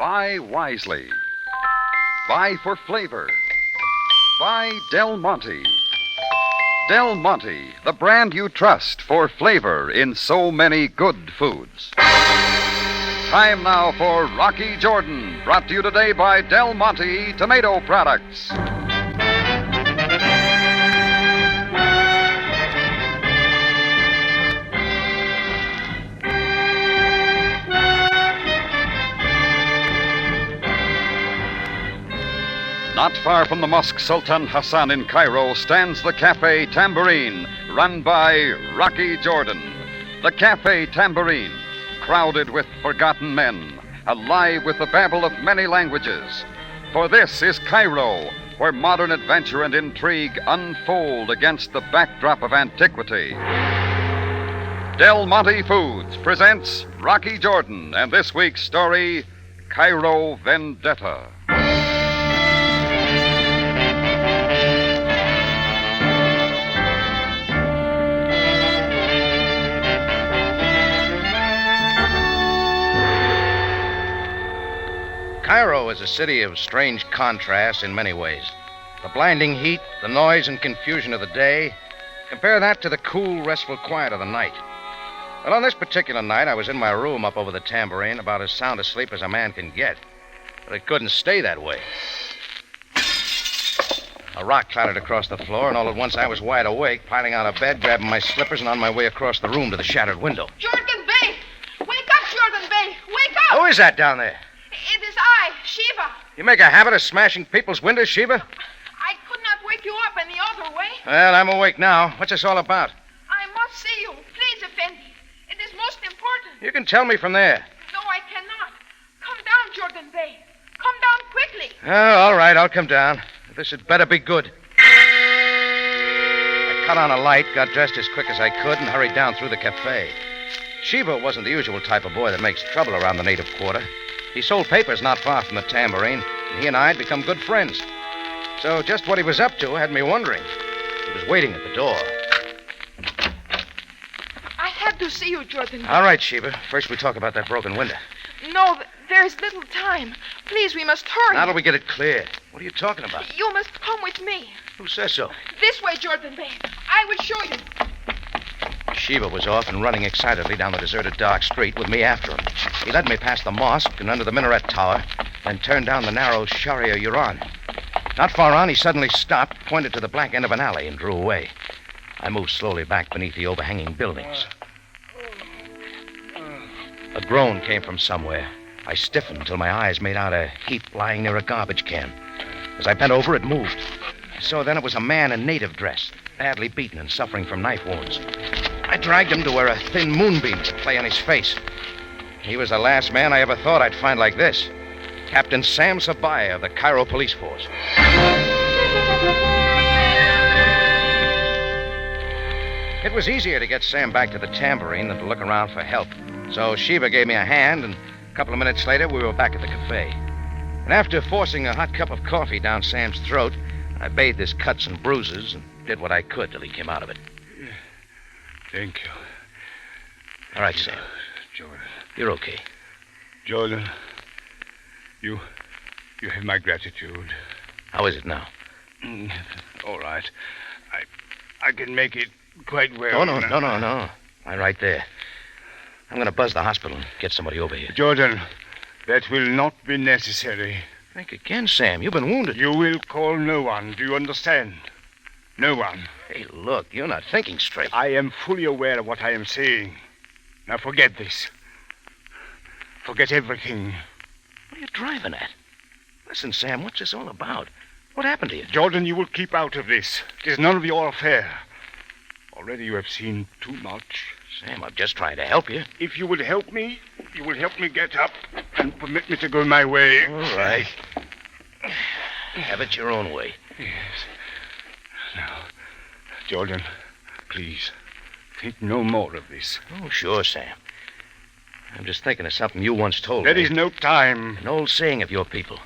Buy wisely. Buy for flavor. Buy Del Monte. Del Monte, the brand you trust for flavor in so many good foods. Time now for Rocky Jordan, brought to you today by Del Monte Tomato Products. Not far from the Mosque Sultan Hassan in Cairo stands the Cafe Tambourine, run by Rocky Jordan. The Cafe Tambourine, crowded with forgotten men, alive with the babble of many languages. For this is Cairo, where modern adventure and intrigue unfold against the backdrop of antiquity. Del Monte Foods presents Rocky Jordan and this week's story, Cairo Vendetta. Cairo is a city of strange contrasts in many ways. The blinding heat, the noise and confusion of the day. Compare that to the cool, restful quiet of the night. Well, on this particular night, I was in my room up over the Tambourine, about as sound asleep as a man can get. But it couldn't stay that way. A rock clattered across the floor, and all at once I was wide awake, piling out of bed, grabbing my slippers, and on my way across the room to the shattered window. Jordan Bay! Wake up, Jordan Bay! Wake up! Who is that down there? It is I, Shiva. You make a habit of smashing people's windows, Sheba? I could not wake you up any other way. Well, I'm awake now. What's this all about? I must see you. Please, Effendi. It is most important. You can tell me from there. No, I cannot. Come down, Jordan Bay. Come down quickly. Oh, all right, I'll come down. This had better be good. I cut on a light, got dressed as quick as I could, and hurried down through the cafe. Shiva wasn't the usual type of boy that makes trouble around the native quarter. He sold papers not far from the Tambourine, and he and I had become good friends. So just what he was up to had me wondering. He was waiting at the door. I had to see you, Jordan Bay. All right, Sheba. First we talk about that broken window. No, there is little time. Please, we must hurry. Now that we get it clear. What are you talking about? You must come with me. Who says so? This way, Jordan Bay. I will show you. Sheba was off and running excitedly down the deserted dark street with me after him. He led me past the mosque and under the minaret tower, then turned down the narrow Sharia Yuran. Not far on, he suddenly stopped, pointed to the black end of an alley, and drew away. I moved slowly back beneath the overhanging buildings. A groan came from somewhere. I stiffened until my eyes made out a heap lying near a garbage can. As I bent over, it moved. So then it was a man in native dress, badly beaten and suffering from knife wounds. I dragged him to where a thin moonbeam could play on his face. He was the last man I ever thought I'd find like this. Captain Sam Sabaaya of the Cairo Police Force. It was easier to get Sam back to the Tambourine than to look around for help. So Sheba gave me a hand, and a couple of minutes later, we were back at the cafe. And after forcing a hot cup of coffee down Sam's throat, I bathed his cuts and bruises and did what I could till he came out of it. Thank you. All right, Sam. Jordan. You're okay. Jordan, you have my gratitude. How is it now? All right. I can make it quite well. Oh, no. Lie right there. I'm going to buzz the hospital and get somebody over here. Jordan, that will not be necessary. Think again, Sam. You've been wounded. You will call no one. Do you understand? No one. Hey, look, you're not thinking straight. I am fully aware of what I am saying. Now forget this. Forget everything. What are you driving at? Listen, Sam, what's this all about? What happened to you? Jordan, you will keep out of this. It is none of your affair. Already you have seen too much. Sam, I'm just trying to help you. If you will help me, you will help me get up and permit me to go my way. All right. Have it your own way. Yes. Now, Jordan, please, think no more of this. Oh, sure, Sam. I'm just thinking of something you once told me. There is no time. An old saying of your people.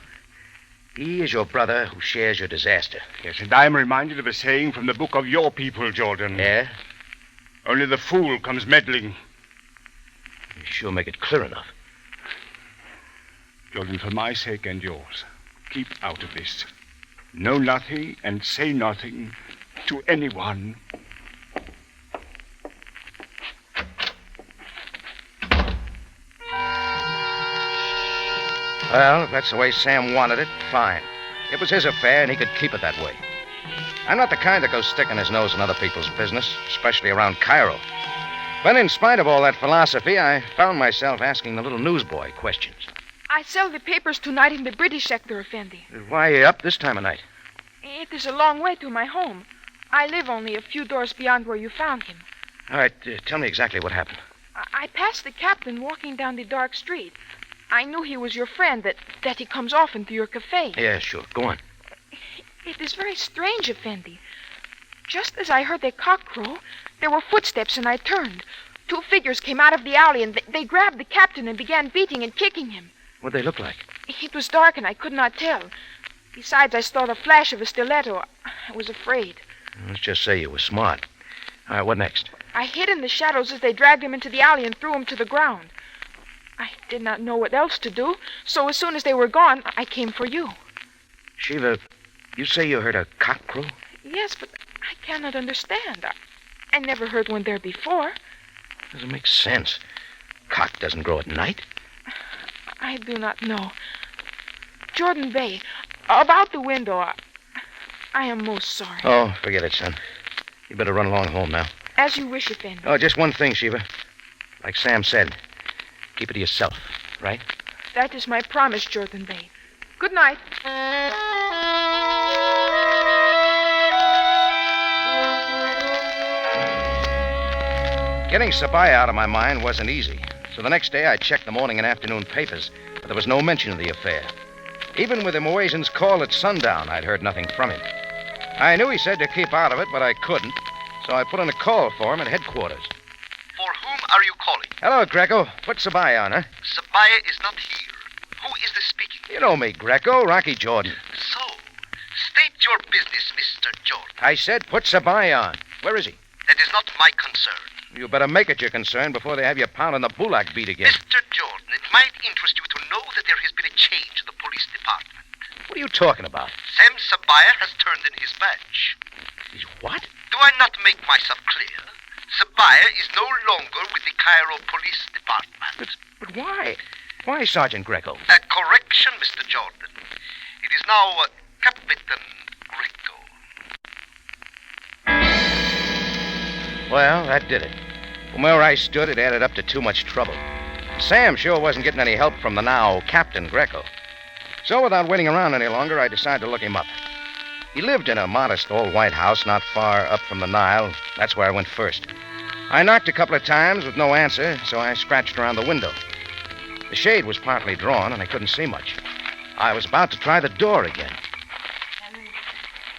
He is your brother who shares your disaster. Yes, and I am reminded of a saying from the book of your people, Jordan. Yeah? Only the fool comes meddling. You sure make it clear enough. Jordan, for my sake and yours, keep out of this. Know nothing and say nothing to anyone. Well, if that's the way Sam wanted it, fine. It was his affair, and he could keep it that way. I'm not the kind that goes sticking his nose in other people's business, especially around Cairo. But in spite of all that philosophy, I found myself asking the little newsboy questions. I sell the papers tonight in the British sector, Effendi. Why are you up this time of night? It is a long way to my home. I live only a few doors beyond where you found him. All right, tell me exactly what happened. I passed the captain walking down the dark street. I knew he was your friend, that he comes often to your cafe. Yeah, sure. Go on. It is very strange, Effendi. Just as I heard the cock crow, there were footsteps and I turned. 2 figures came out of the alley and they grabbed the captain and began beating and kicking him. What'd they look like? It was dark and I could not tell. Besides, I saw the flash of a stiletto. I was afraid. Let's just say you were smart. All right, what next? I hid in the shadows as they dragged him into the alley and threw him to the ground. I did not know what else to do, so as soon as they were gone, I came for you. Shiva, you say you heard a cock crow? Yes, but I cannot understand. I never heard one there before. Doesn't make sense. Cock doesn't grow at night. I do not know. Jordan Bay, about the window, I am most sorry. Oh, forget it, son. You better run along home now. As you wish, Effendi. Oh, just one thing, Shiva. Like Sam said, keep it to yourself, right? That is my promise, Jordan Bay. Good night. Getting Sabaaya out of my mind wasn't easy. So the next day I checked the morning and afternoon papers, but there was no mention of the affair. Even with Imoesian's call at sundown, I'd heard nothing from him. I knew he said to keep out of it, but I couldn't. So I put in a call for him at headquarters. For whom are you calling? Hello, Greco. Put Sabaaya on, huh? Sabaaya is not here. Who is this speaking? You know me, Greco. Rocky Jordan. So, state your business, Mr. Jordan. I said put Sabaaya on. Where is he? That is not my concern. You better make it your concern before they have you pounding the bullock beat again. Mr. Jordan, it might interest you to know that there has been a change in the police department. What are you talking about? Sam Sabaaya has turned in his badge. He's what? Do I not make myself clear? Sabaaya is no longer with the Cairo Police Department. But why? Why, Sergeant Greco? A correction, Mr. Jordan. It is now Captain Greco. Well, that did it. From where I stood, it added up to too much trouble. Sam sure wasn't getting any help from the now Captain Greco. So without waiting around any longer, I decided to look him up. He lived in a modest old white house not far up from the Nile. That's where I went first. I knocked a couple of times with no answer, so I scratched around the window. The shade was partly drawn, and I couldn't see much. I was about to try the door again.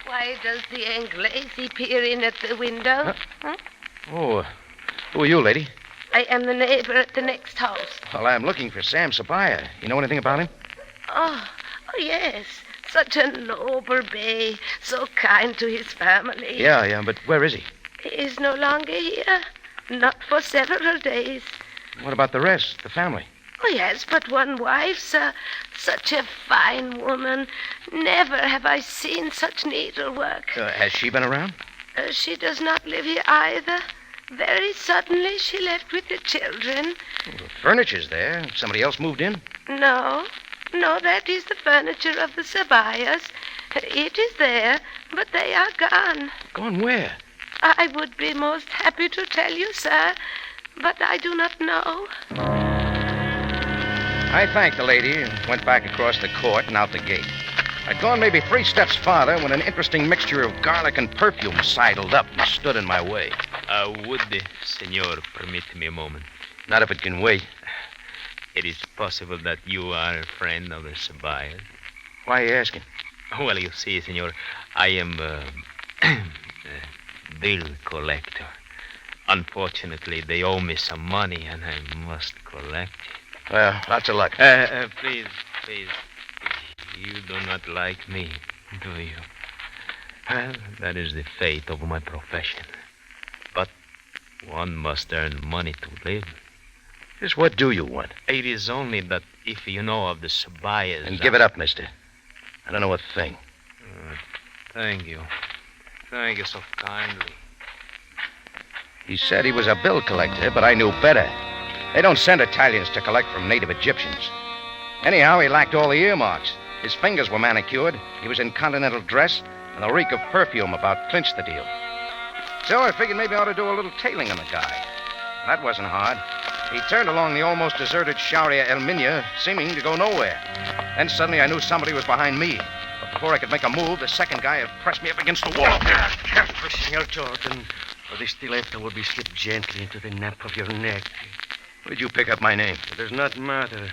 Why does the Anglese peer in at the window? Huh? Oh, who are you, lady? I am the neighbor at the next house. Well, I'm looking for Sam Sabaaya. You know anything about him? Oh, yes. Such a noble bay, so kind to his family. Yeah, but where is he? He is no longer here. Not for several days. What about the rest, the family? Oh, yes, but one wife, sir. Such a fine woman. Never have I seen such needlework. Has she been around? She does not live here either. Very suddenly she left with the children. Well, the furniture's there. Somebody else moved in? No, that is the furniture of the Sabaayas. It is there, but they are gone. Gone where? I would be most happy to tell you, sir, but I do not know. I thanked the lady and went back across the court and out the gate. I'd gone maybe 3 steps farther when an interesting mixture of garlic and perfume sidled up and stood in my way. Would the senor permit me a moment? Not if it can wait. It is possible that you are a friend of the Sabaayas. Why are you asking? Well, you see, senor, I am a bill collector. Unfortunately, they owe me some money, and I must collect it. Well, lots of luck. Please. You do not like me, do you? Well, that is the fate of my profession. But one must earn money to live. Just what do you want? It is only that if you know of the Sabaayas... And give it up, mister. I don't know a thing. Thank you. Thank you so kindly. He said he was a bill collector, but I knew better. They don't send Italians to collect from native Egyptians. Anyhow, he lacked all the earmarks. His fingers were manicured, he was in continental dress, and the reek of perfume about clinched the deal. So I figured maybe I ought to do a little tailing on the guy. That wasn't hard. He turned along the almost deserted Sharia El Minya, seeming to go nowhere. Then suddenly I knew somebody was behind me. But before I could make a move, the second guy had pressed me up against the wall. Careful, Senor Jordan, or the stiletto will be slipped gently into the nape of your neck. Where'd you pick up my name? It does not matter.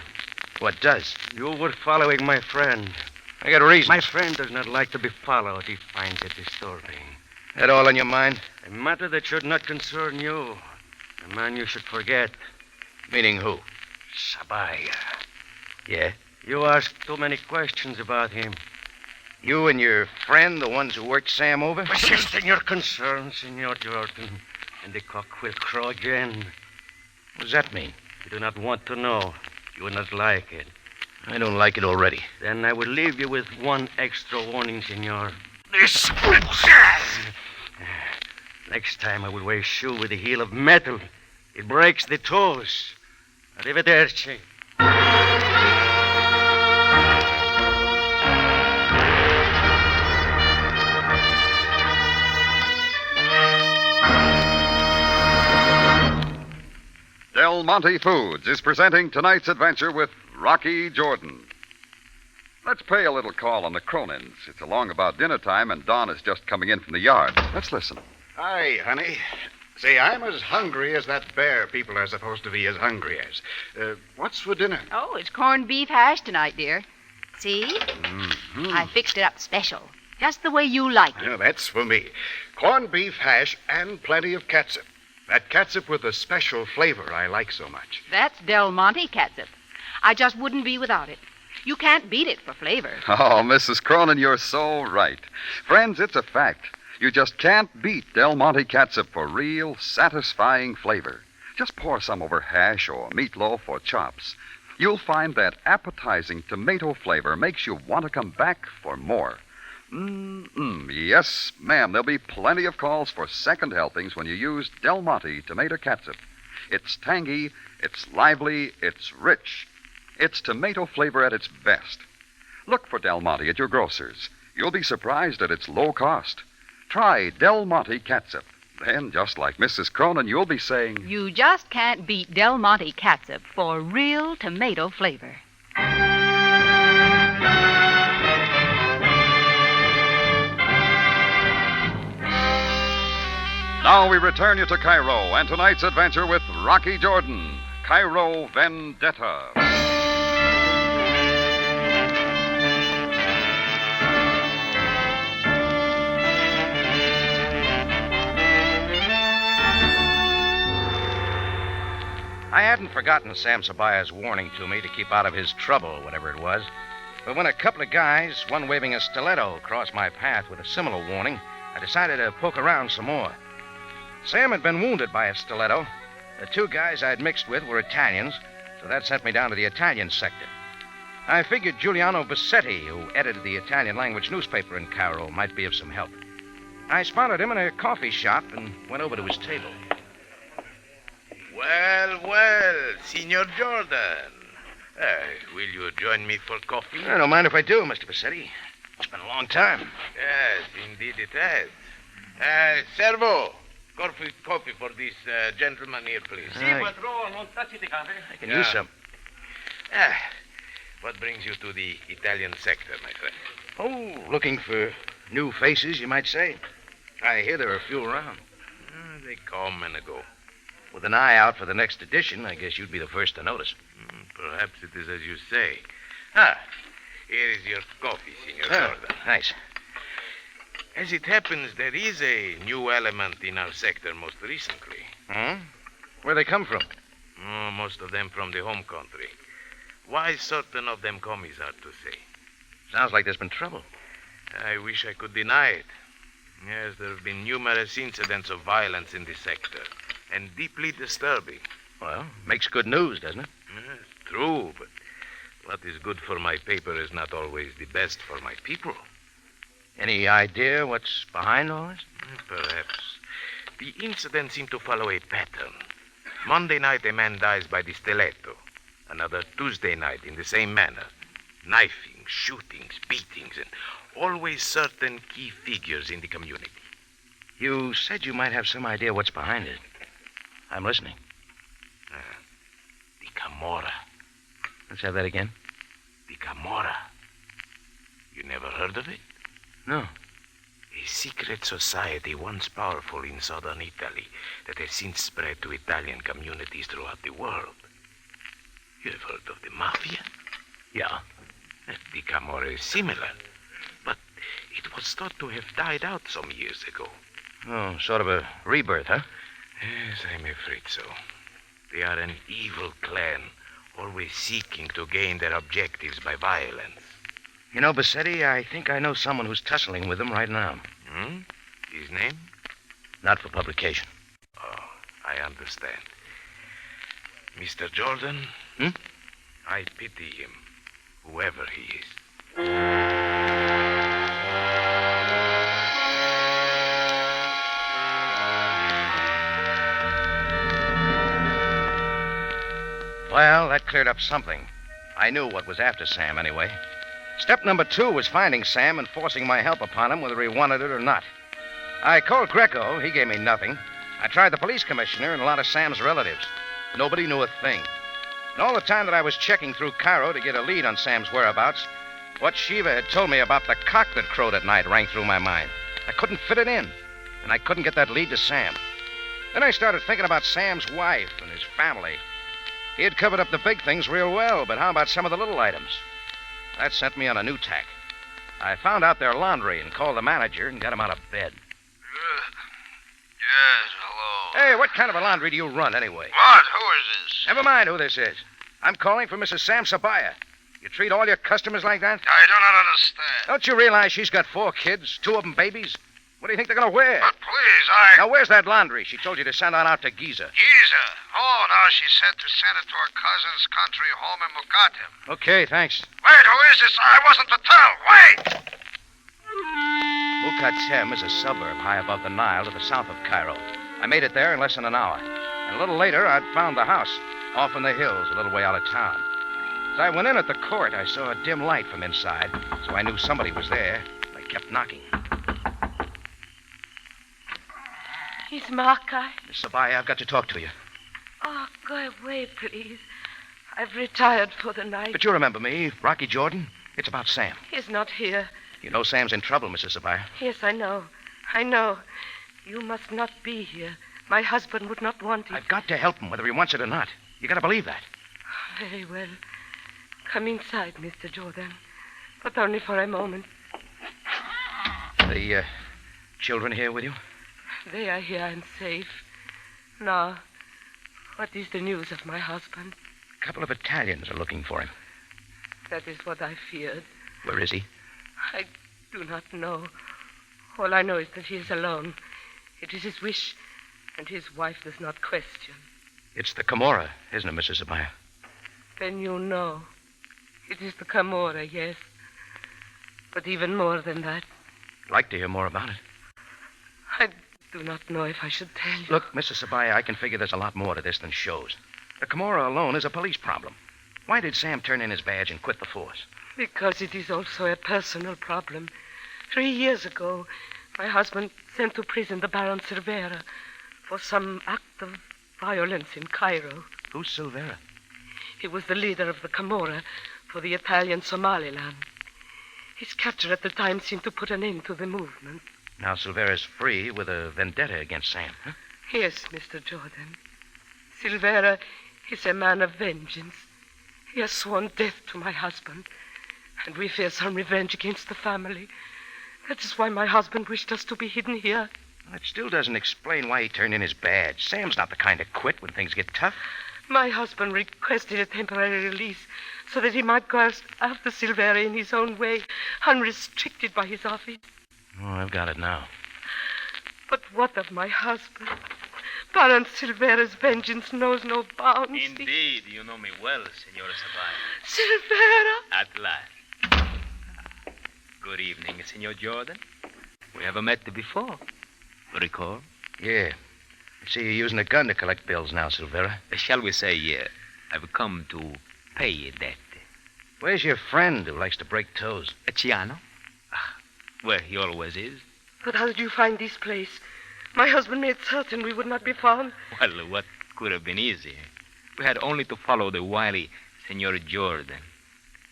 What does? You were following my friend. I got reasons. My friend does not like to be followed. He finds it disturbing. That all on your mind? A matter that should not concern you. A man you should forget. Meaning who? Sabaaya. Yeah? You asked too many questions about him. You and your friend, the ones who worked Sam over? Persist in your concerns, Senor Jordan, and the cock will crow again. What does that mean? You do not want to know. You will not like it. I don't like it already. Then I will leave you with one extra warning, Senor. Next time I will wear a shoe with a heel of metal. It breaks the toes. Arrivederci. Del Monte Foods is presenting tonight's adventure with Rocky Jordan. Let's pay a little call on the Cronins. It's along about dinner time, and Don is just coming in from the yard. Let's listen. Hi, honey. Say, I'm as hungry as that bear people are supposed to be as hungry as. What's for dinner? Oh, it's corned beef hash tonight, dear. See? Mm-hmm. I fixed it up special. Just the way you like it. Yeah, that's for me. Corned beef hash and plenty of catsup. That catsup with a special flavor I like so much. That's Del Monte catsup. I just wouldn't be without it. You can't beat it for flavor. Oh, Mrs. Cronin, you're so right. Friends, it's a fact. You just can't beat Del Monte catsup for real, satisfying flavor. Just pour some over hash or meatloaf or chops. You'll find that appetizing tomato flavor makes you want to come back for more. Yes, ma'am, there'll be plenty of calls for second helpings when you use Del Monte tomato catsup. It's tangy, it's lively, it's rich. It's tomato flavor at its best. Look for Del Monte at your grocer's. You'll be surprised at its low cost. Try Del Monte catsup. Then, just like Mrs. Cronin, you'll be saying... You just can't beat Del Monte catsup for real tomato flavor. Now we return you to Cairo and tonight's adventure with Rocky Jordan, Cairo Vendetta. I hadn't forgotten Sam Sabaaya's warning to me to keep out of his trouble, whatever it was. But when a couple of guys, one waving a stiletto, crossed my path with a similar warning, I decided to poke around some more. Sam had been wounded by a stiletto. The two guys I'd mixed with were Italians, so that sent me down to the Italian sector. I figured Giuliano Bassetti, who edited the Italian language newspaper in Cairo, might be of some help. I spotted him in a coffee shop and went over to his table. Well, Signor Jordan. Will you join me for coffee? I don't mind if I do, Mr. Bassetti. It's been a long time. Yes, indeed it has. Servo, coffee for this gentleman here, please. I can use some. What brings you to the Italian sector, my friend? Oh, looking for new faces, you might say. I hear there are a few around. They come and go. With an eye out for the next edition, I guess you'd be the first to notice. Perhaps it is as you say. Here is your coffee, Signor Jordan. Nice. As it happens, there is a new element in our sector most recently. Where they come from? Most of them from the home country. Why certain of them come is hard to say. Sounds like there's been trouble. I wish I could deny it. Yes, there have been numerous incidents of violence in the sector, and deeply disturbing. Well, makes good news, doesn't it? True, but what is good for my paper is not always the best for my people. Any idea what's behind all this? Perhaps. The incident seemed to follow a pattern. Monday night, a man dies by the stiletto. Another Tuesday night in the same manner. Knifing, shootings, beatings, and always certain key figures in the community. You said you might have some idea what's behind it. I'm listening. The Camorra. Let's have that again. The Camorra. You never heard of it? No. A secret society once powerful in southern Italy that has since spread to Italian communities throughout the world. You have heard of the Mafia? Yeah. The Camorra is similar, but it was thought to have died out some years ago. Oh, sort of a rebirth, huh? Yes, I'm afraid so. They are an evil clan, always seeking to gain their objectives by violence. You know, Bassetti, I think I know someone who's tussling with them right now. His name? Not for publication. Oh, I understand. Mr. Jordan? I pity him, whoever he is. Well, that cleared up something. I knew what was after Sam, anyway. Step number 2 was finding Sam and forcing my help upon him, whether he wanted it or not. I called Greco. He gave me nothing. I tried the police commissioner and a lot of Sam's relatives. Nobody knew a thing. And all the time that I was checking through Cairo to get a lead on Sam's whereabouts, what Shiva had told me about the cock that crowed at night rang through my mind. I couldn't fit it in, and I couldn't get that lead to Sam. Then I started thinking about Sam's wife and his family. He had covered up the big things real well, but how about some of the little items? That sent me on a new tack. I found out their laundry and called the manager and got him out of bed. Yes, hello. Hey, what kind of a laundry do you run, anyway? What? Who is this? Never mind who this is. I'm calling for Mrs. Sam Sabaaya. You treat all your customers like that? I do not understand. Don't you realize she's got 4 kids, 2 of them babies? What do you think they're going to wear? But please, Now, where's that laundry she told you to send on out to Giza? Giza. Oh, now she said to send it to her cousin's country home in Mukatem. Okay, thanks. Wait, who is this? I wasn't to tell. Wait! Mukatem is a suburb high above the Nile to the south of Cairo. I made it there in less than an hour. And a little later, I'd found the house, off in the hills, a little way out of town. As I went in at the court, I saw a dim light from inside, so I knew somebody was there. I kept knocking. It's Markai. Miss Sabaaya, I've got to talk to you. Oh, go away, please. I've retired for the night. But you remember me, Rocky Jordan? It's about Sam. He's not here. You know Sam's in trouble, Mrs. Sabaaya. Yes, I know. I know. You must not be here. My husband would not want it. I've got to help him, whether he wants it or not. You got to believe that. Very well. Come inside, Mr. Jordan. But only for a moment. The children here with you? They are here and safe. Now, what is the news of my husband? A couple of Italians are looking for him. That is what I feared. Where is he? I do not know. All I know is that he is alone. It is his wish, and his wife does not question. It's the Camorra, isn't it, Mrs. Sabaaya? Then you know. It is the Camorra, yes. But even more than that. I'd like to hear more about it. I do not know if I should tell you. Look, Mrs. Sabaaya, I can figure there's a lot more to this than shows. The Camorra alone is a police problem. Why did Sam turn in his badge and quit the force? Because it is also a personal problem. 3 years ago, my husband sent to prison the Baron Silvera for some act of violence in Cairo. Who's Silvera? He was the leader of the Camorra for the Italian Somaliland. His capture at the time seemed to put an end to the movement. Now Silvera's free with a vendetta against Sam, huh? Yes, Mr. Jordan. Silvera is a man of vengeance. He has sworn death to my husband, and we fear some revenge against the family. That is why my husband wished us to be hidden here. That still doesn't explain why he turned in his badge. Sam's not the kind to quit when things get tough. My husband requested a temporary release so that he might go after Silvera in his own way, unrestricted by his office. Oh, I've got it now. But what of my husband? Baron Silvera's vengeance knows no bounds. Indeed, you know me well, Senora Sabaaya. Silvera! At last. Good evening, Senor Jordan. We haven't met before. Recall? Yeah. I see you're using a gun to collect bills now, Silvera. Shall we say, I've come to pay a debt. Where's your friend who likes to break toes? Ciano? Where he always is. But how did you find this place? My husband made certain we would not be found. Well, what could have been easier? We had only to follow the wily Senor Jordan.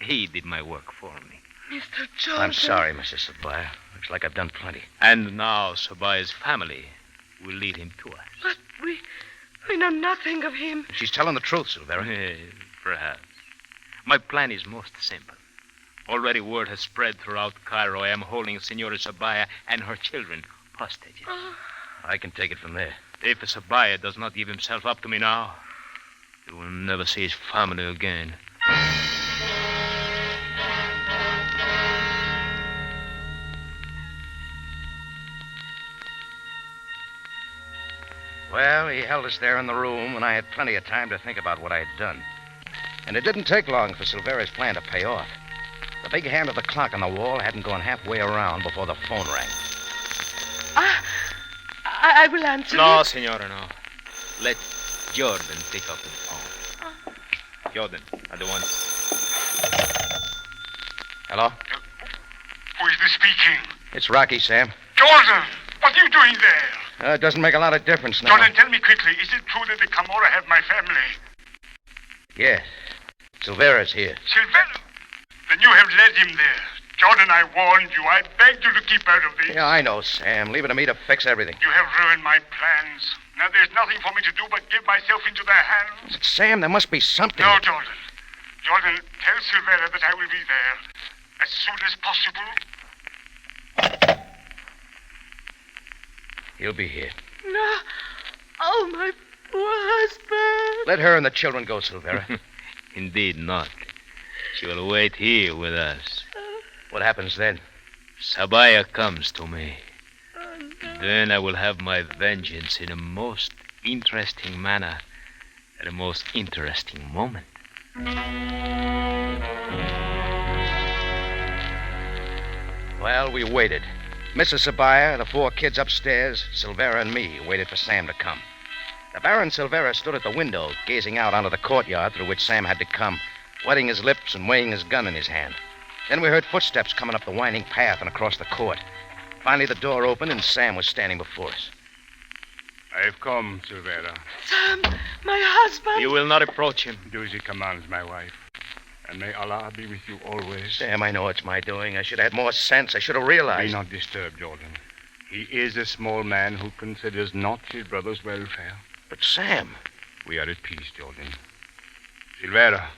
He did my work for me. Mr. Jordan. I'm sorry, Mrs. Sabaaya. Looks like I've done plenty. And now Sabaaya's family will lead him to us. But we know nothing of him. She's telling the truth, Silvera. Perhaps. My plan is most simple. Already word has spread throughout Cairo I am holding Senora Sabaaya and her children hostages. I can take it from there. If Sabaaya does not give himself up to me now, he will never see his family again. Well, he held us there in the room, and I had plenty of time to think about what I had done. And it didn't take long for Silvera's plan to pay off. The big hand of the clock on the wall hadn't gone halfway around before the phone rang. I will answer. No, Senora, no. Let Jordan pick up the phone. Jordan, at the one. Hello? Who is this speaking? It's Rocky, Sam. Jordan! What are you doing there? It doesn't make a lot of difference now. Jordan, tell me quickly, is it true that the Camorra have my family? Yes. Silvera's here. Silvera? Then you have led him there. Jordan, I warned you. I begged you to keep out of this. Yeah, I know, Sam. Leave it to me to fix everything. You have ruined my plans. Now there's nothing for me to do but give myself into their hands. But Sam, there must be something. No, Jordan. Jordan, tell Silvera that I will be there as soon as possible. He'll be here. No. Oh, my poor husband. Let her and the children go, Silvera. Indeed not. She will wait here with us. What happens then? Sabaaya comes to me. Then I will have my vengeance in a most interesting manner at a most interesting moment. Well, we waited. Mrs. Sabaaya, the 4 kids upstairs, Silvera, and me waited for Sam to come. The Baron Silvera stood at the window, gazing out onto the courtyard through which Sam had to come, wetting his lips and weighing his gun in his hand. Then we heard footsteps coming up the winding path and across the court. Finally, the door opened, and Sam was standing before us. I've come, Silvera. Sam, my husband. You will not approach him. Do as he commands, my wife. And may Allah be with you always. Sam, I know it's my doing. I should have had more sense. I should have realized. Be not disturbed, Jordan. He is a small man who considers not his brother's welfare. But, Sam... We are at peace, Jordan. Silvera,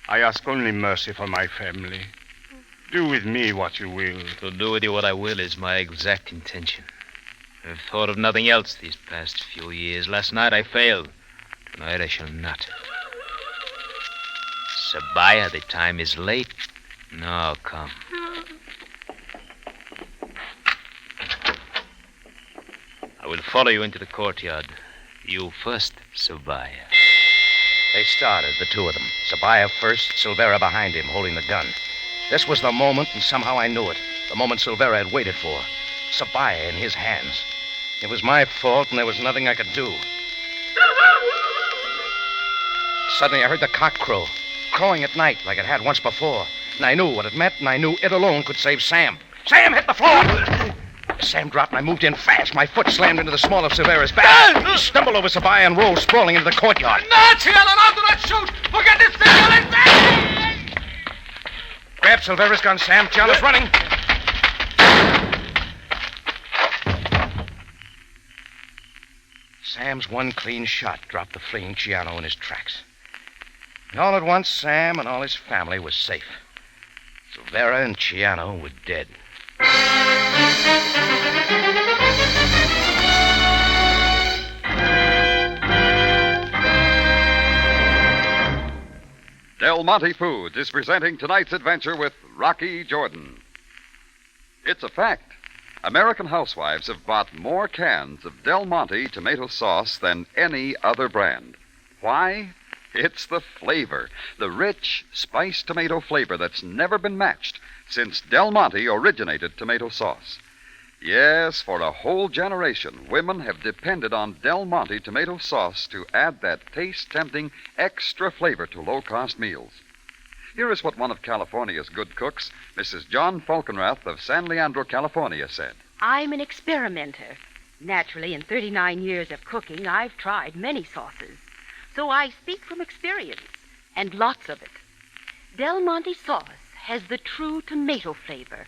I ask only mercy for my family. Do with me what you will. To do with you what I will is my exact intention. I've thought of nothing else these past few years. Last night I failed. Tonight I shall not. Sabaaya, the time is late. Now come. I will follow you into the courtyard. You first, Sabaaya. They started, the 2 of them. Sabaaya first, Silvera behind him, holding the gun. This was the moment, and somehow I knew it. The moment Silvera had waited for. Sabaaya in his hands. It was my fault, and there was nothing I could do. Suddenly I heard the cock crow, crowing at night like it had once before. And I knew what it meant, and I knew it alone could save Sam. Sam hit the floor! Sam dropped, and I moved in fast. My foot slammed into the small of Silvera's back. He stumbled over Sabaaya and rolled sprawling into the courtyard. No, Ciano, no, do not shoot! Forget this thing! Grab Silvera's gun, Sam. Ciano's running. Sam's one clean shot dropped the fleeing Ciano in his tracks. And all at once, Sam and all his family was safe. Silvera and Ciano were dead. Del Monte Foods is presenting tonight's adventure with Rocky Jordan. It's a fact. American housewives have bought more cans of Del Monte tomato sauce than any other brand. Why? It's the flavor, the rich, spiced tomato flavor that's never been matched since Del Monte originated tomato sauce. Yes, for a whole generation, women have depended on Del Monte tomato sauce to add that taste-tempting extra flavor to low-cost meals. Here is what one of California's good cooks, Mrs. John Falkenrath of San Leandro, California, said. I'm an experimenter. Naturally, in 39 years of cooking, I've tried many sauces. So I speak from experience, and lots of it. Del Monte sauce has the true tomato flavor,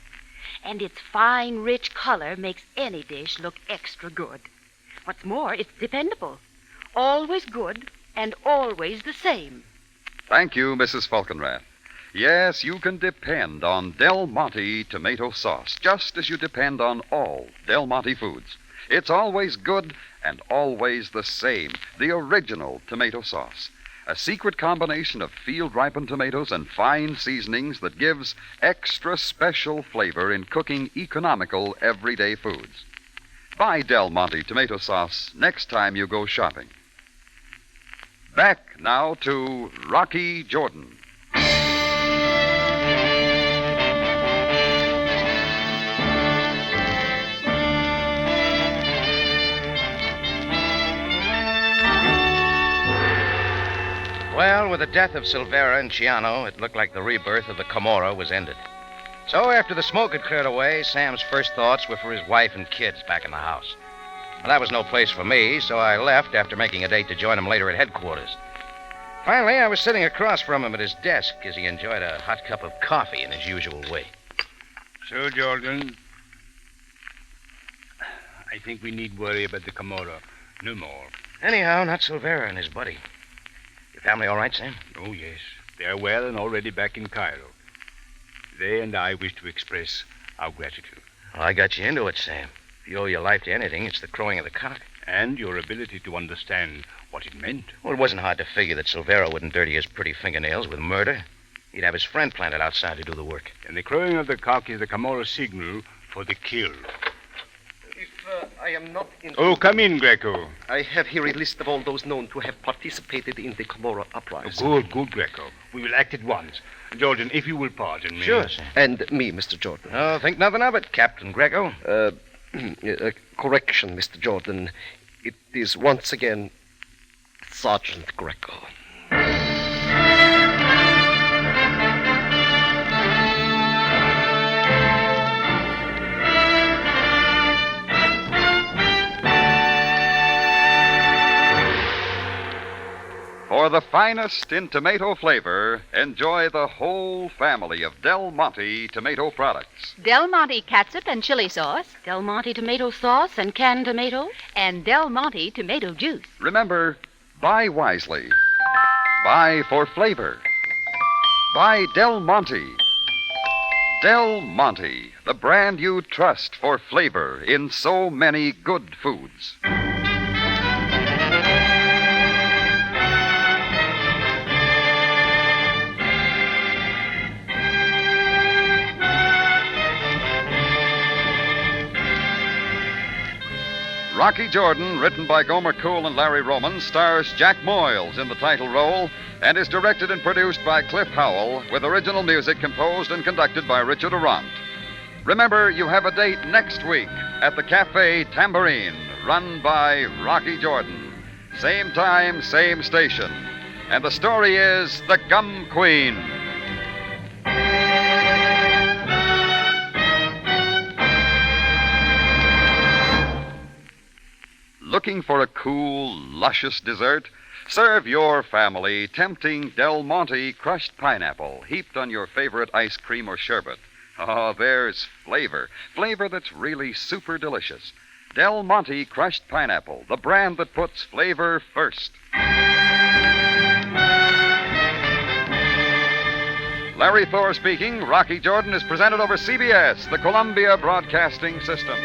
and its fine, rich color makes any dish look extra good. What's more, it's dependable. Always good and always the same. Thank you, Mrs. Falkenrath. Yes, you can depend on Del Monte tomato sauce, just as you depend on all Del Monte foods. It's always good and always the same, the original tomato sauce. A secret combination of field-ripened tomatoes and fine seasonings that gives extra special flavor in cooking economical everyday foods. Buy Del Monte tomato sauce next time you go shopping. Back now to Rocky Jordan. Well, with the death of Silvera and Ciano, it looked like the rebirth of the Camorra was ended. So after the smoke had cleared away, Sam's first thoughts were for his wife and kids back in the house. Well, that was no place for me, so I left after making a date to join him later at headquarters. Finally, I was sitting across from him at his desk as he enjoyed a hot cup of coffee in his usual way. So, Jordan, I think we need worry about the Camorra. No more. Anyhow, not Silvera and his buddy. Your family all right, Sam? Oh, yes. They are well and already back in Cairo. They and I wish to express our gratitude. Well, I got you into it, Sam. If you owe your life to anything, it's the crowing of the cock. And your ability to understand what it meant. Well, it wasn't hard to figure that Silvera wouldn't dirty his pretty fingernails with murder. He'd have his friend planted outside to do the work. And the crowing of the cock is the Camorra signal for the kill. If I am not in... Oh, come in, Greco. I have here a list of all those known to have participated in the Camorra uprising. Oh, good, Greco. We will act at once. Jordan, if you will pardon me. Sure, Sam. And me, Mr. Jordan. Oh, think nothing of it, Captain Greco. Correction, Mr. Jordan. It is once again Sergeant Greco. For the finest in tomato flavor, enjoy the whole family of Del Monte tomato products. Del Monte catsup and chili sauce. Del Monte tomato sauce and canned tomatoes. And Del Monte tomato juice. Remember, buy wisely. Buy for flavor. Buy Del Monte. Del Monte, the brand you trust for flavor in so many good foods. Rocky Jordan, written by Gomer Cool and Larry Roman, stars Jack Moyles in the title role and is directed and produced by Cliff Howell, with original music composed and conducted by Richard Arant. Remember, you have a date next week at the Cafe Tambourine, run by Rocky Jordan. Same time, same station. And the story is The Gum Queen. Looking for a cool, luscious dessert? Serve your family tempting Del Monte crushed pineapple heaped on your favorite ice cream or sherbet. Oh, there's flavor. Flavor that's really super delicious. Del Monte crushed pineapple, the brand that puts flavor first. Larry Thor speaking. Rocky Jordan is presented over CBS, the Columbia Broadcasting System.